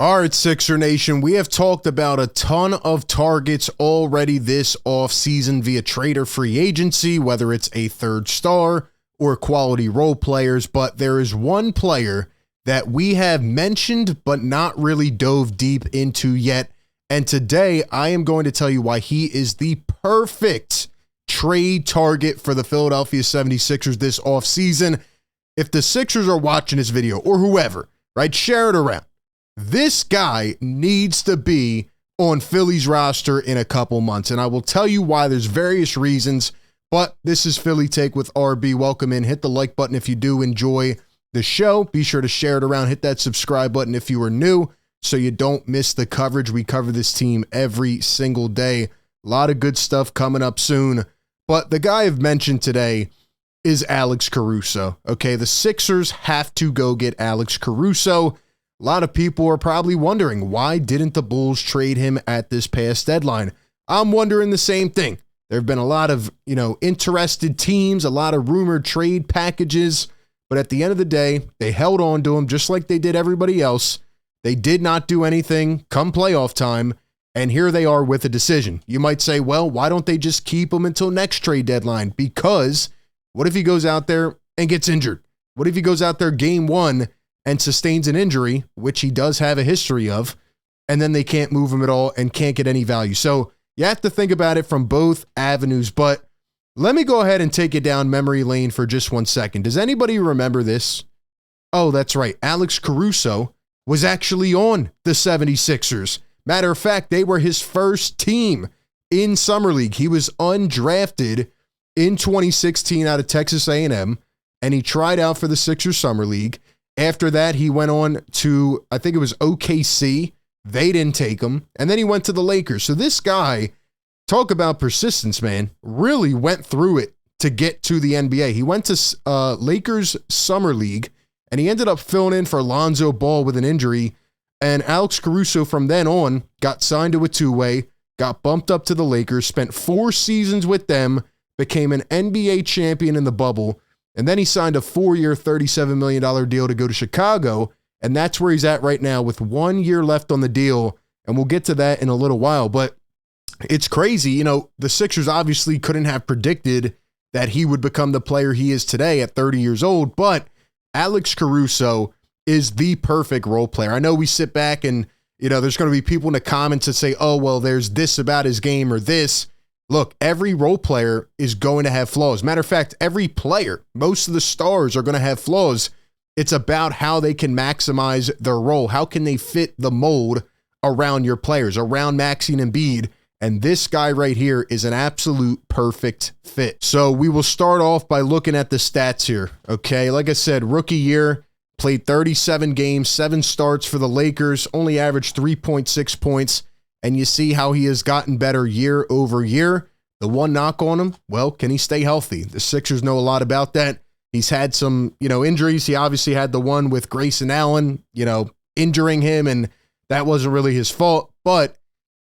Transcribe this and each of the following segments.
All right, Sixer Nation, we have talked about a ton of targets already this offseason via trade or free agency, whether it's a third star or quality role players, but there is one player that we have mentioned but not really dove deep into yet, and today I am going to tell you why he is the perfect trade target for the Philadelphia 76ers this offseason. If the Sixers are watching this video, or whoever, right, share it around. This guy needs to be on Philly's roster in a couple months, and I will tell you why. There's various reasons, but this is Philly Take with RB. Welcome in. Hit the like button if you do enjoy the show. Be sure to share it around. Hit that subscribe button if you are new so you don't miss the coverage. We cover this team every single day. A lot of good stuff coming up soon, but the guy I've mentioned today is Alex Caruso. Okay, the Sixers have to go get Alex Caruso. A lot of people are probably wondering, why didn't the Bulls trade him at this past deadline? I'm wondering the same thing. There have been a lot of, interested teams, a lot of rumored trade packages, but at the end of the day, they held on to him just like they did everybody else. They did not do anything come playoff time, and here they are with a decision. You might say, well, why don't they just keep him until next trade deadline? Because what if he goes out there and gets injured? What if he goes out there game one and sustains an injury, which he does have a history of, and then they can't move him at all and can't get any value? So you have to think about it from both avenues, but let me go ahead and take it down memory lane for just 1 second. Does anybody remember this? Oh, that's right. Alex Caruso was actually on the 76ers. Matter of fact, they were his first team in Summer League. He was undrafted in 2016 out of Texas A&M, and he tried out for the Sixers Summer League. After that, he went on to, I think it was OKC. They didn't take him. And then he went to the Lakers. So this guy, talk about persistence, man, really went through it to get to the NBA. He went to Lakers Summer League, and he ended up filling in for Lonzo Ball with an injury. And Alex Caruso from then on got signed to a two-way, got bumped up to the Lakers, spent 4 seasons with them, became an NBA champion in the bubble, and then he signed a 4-year, $37 million deal to go to Chicago, and that's where he's at right now with 1 year left on the deal, and we'll get to that in a little while. But it's crazy. The Sixers obviously couldn't have predicted that he would become the player he is today at 30 years old, but Alex Caruso is the perfect role player. I know we sit back and, there's going to be people in the comments that say, oh, well, there's this about his game or this. Look, every role player is going to have flaws. Matter of fact, every player, most of the stars are going to have flaws. It's about how they can maximize their role. How can they fit the mold around your players, around Maxey and Embiid? And this guy right here is an absolute perfect fit. So we will start off by looking at the stats here. Okay, like I said, rookie year, played 37 games, 7 starts for the Lakers, only averaged 3.6 points. And you see how he has gotten better year over year. The one knock on him, well, can he stay healthy? The Sixers know a lot about that. He's had some, injuries. He obviously had the one with Grayson Allen, injuring him, and that wasn't really his fault. But,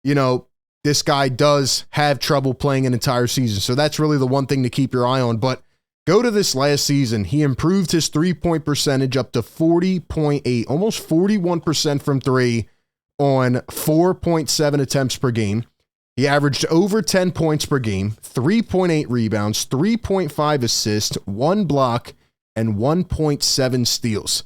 this guy does have trouble playing an entire season. So that's really the one thing to keep your eye on. But go to this last season. He improved his three-point percentage up to 40.8, almost 41% from three, on 4.7 attempts per game. He averaged over 10 points per game, 3.8 rebounds, 3.5 assists, 1 block, and 1.7 steals.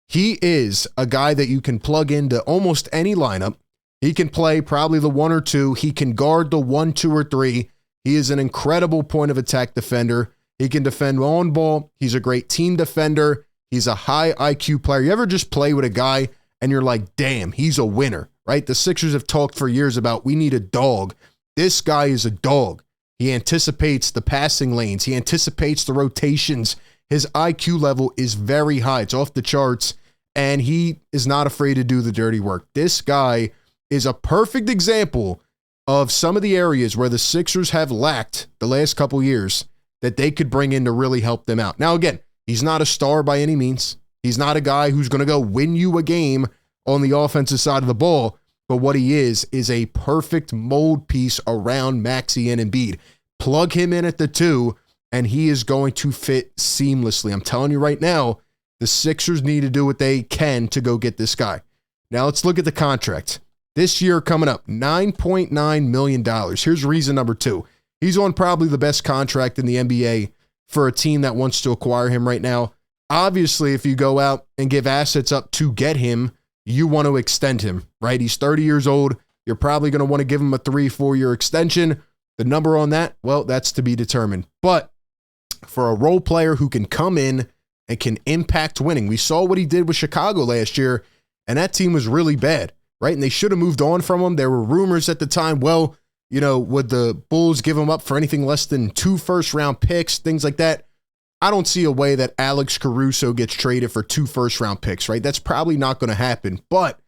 He is a guy that you can plug into almost any lineup. He can play probably the 1 or 2. He can guard the 1, 2, or 3. He is an incredible point of attack defender. He can defend on ball. He's a great team defender. He's a high IQ player. You ever just play with a guy and you're like, damn, he's a winner, right? The Sixers have talked for years about we need a dog. This guy is a dog. He anticipates the passing lanes. He anticipates the rotations. His IQ level is very high. It's off the charts, and he is not afraid to do the dirty work. This guy is a perfect example of some of the areas where the Sixers have lacked the last couple years that they could bring in to really help them out. Now, again, he's not a star by any means. He's not a guy who's going to go win you a game on the offensive side of the ball, but what he is a perfect mold piece around Maxey and Embiid. Plug him in at the 2, and he is going to fit seamlessly. I'm telling you right now, the Sixers need to do what they can to go get this guy. Now let's look at the contract. This year coming up, $9.9 million. Here's reason number 2. He's on probably the best contract in the NBA for a team that wants to acquire him right now. Obviously, if you go out and give assets up to get him, you want to extend him, right? He's 30 years old. You're probably going to want to give him a 3-4 year extension. The number on that, well, that's to be determined. But for a role player who can come in and can impact winning, we saw what he did with Chicago last year, and that team was really bad, right? And they should have moved on from him. There were rumors at the time, well, you know, would the Bulls give him up for anything less than 2 first-round picks, things like that? I don't see a way that Alex Caruso gets traded for 2 first-round picks, right? That's probably not going to happen. But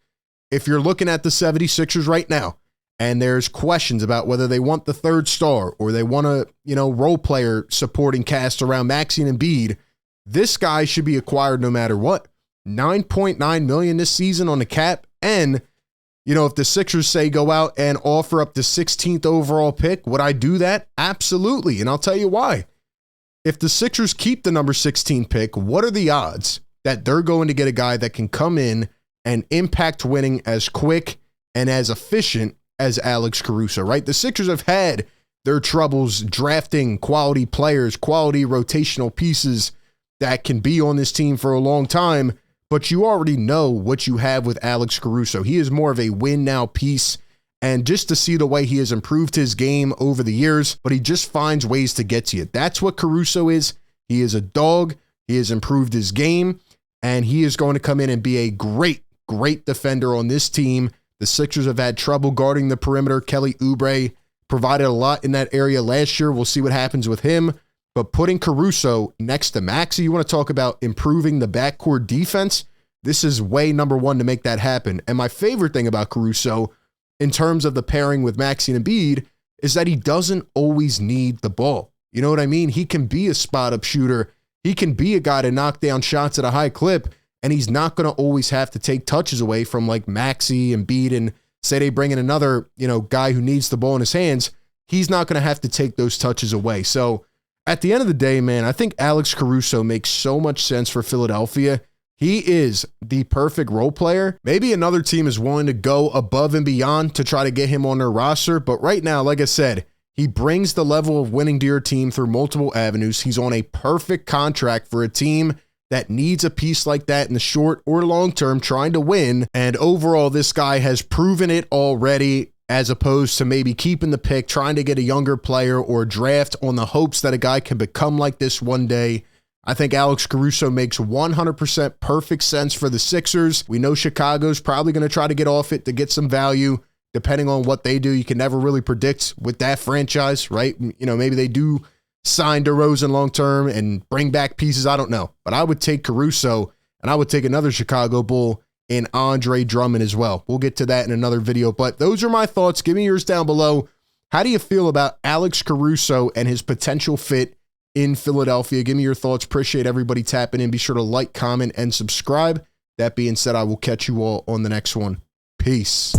if you're looking at the 76ers right now, and there's questions about whether they want the 3rd star or they want a, you know, role player supporting cast around Maxey and Embiid, this guy should be acquired no matter what. $9.9 million this season on the cap. And, you know, if the Sixers say go out and offer up the 16th overall pick, would I do that? Absolutely. And I'll tell you why. If the Sixers keep the number 16 pick, what are the odds that they're going to get a guy that can come in and impact winning as quick and as efficient as Alex Caruso, right? The Sixers have had their troubles drafting quality players, quality rotational pieces that can be on this team for a long time, but you already know what you have with Alex Caruso. He is more of a win now piece. And just to see the way he has improved his game over the years, but he just finds ways to get to you. That's what Caruso is. He is a dog. He has improved his game, and he is going to come in and be a great, great defender on this team. The Sixers have had trouble guarding the perimeter. Kelly Oubre provided a lot in that area last year. We'll see what happens with him. But putting Caruso next to Maxey, you want to talk about improving the backcourt defense? This is way number 1 to make that happen. And my favorite thing about Caruso, in terms of the pairing with Maxey and Embiid, is that he doesn't always need the ball. You know what I mean? He can be a spot-up shooter. He can be a guy to knock down shots at a high clip, and he's not going to always have to take touches away from like Maxey and Embiid, and say they bring in another, you know, guy who needs the ball in his hands. He's not going to have to take those touches away. So at the end of the day, man, I think Alex Caruso makes so much sense for Philadelphia. He is the perfect role player. Maybe another team is willing to go above and beyond to try to get him on their roster. But right now, like I said, he brings the level of winning to your team through multiple avenues. He's on a perfect contract for a team that needs a piece like that in the short or long term trying to win. And overall, this guy has proven it already, as opposed to maybe keeping the pick, trying to get a younger player or draft on the hopes that a guy can become like this one day. I think Alex Caruso makes 100% perfect sense for the Sixers. We know Chicago's probably going to try to get off it to get some value, depending on what they do. You can never really predict with that franchise, right? You know, maybe they do sign DeRozan long-term and bring back pieces. I don't know. But I would take Caruso, and I would take another Chicago Bull in Andre Drummond as well. We'll get to that in another video. But those are my thoughts. Give me yours down below. How do you feel about Alex Caruso and his potential fit in Philadelphia? Give me your thoughts. Appreciate everybody tapping in. Be sure to like, comment, and subscribe. That being said, I will catch you all on the next one. Peace.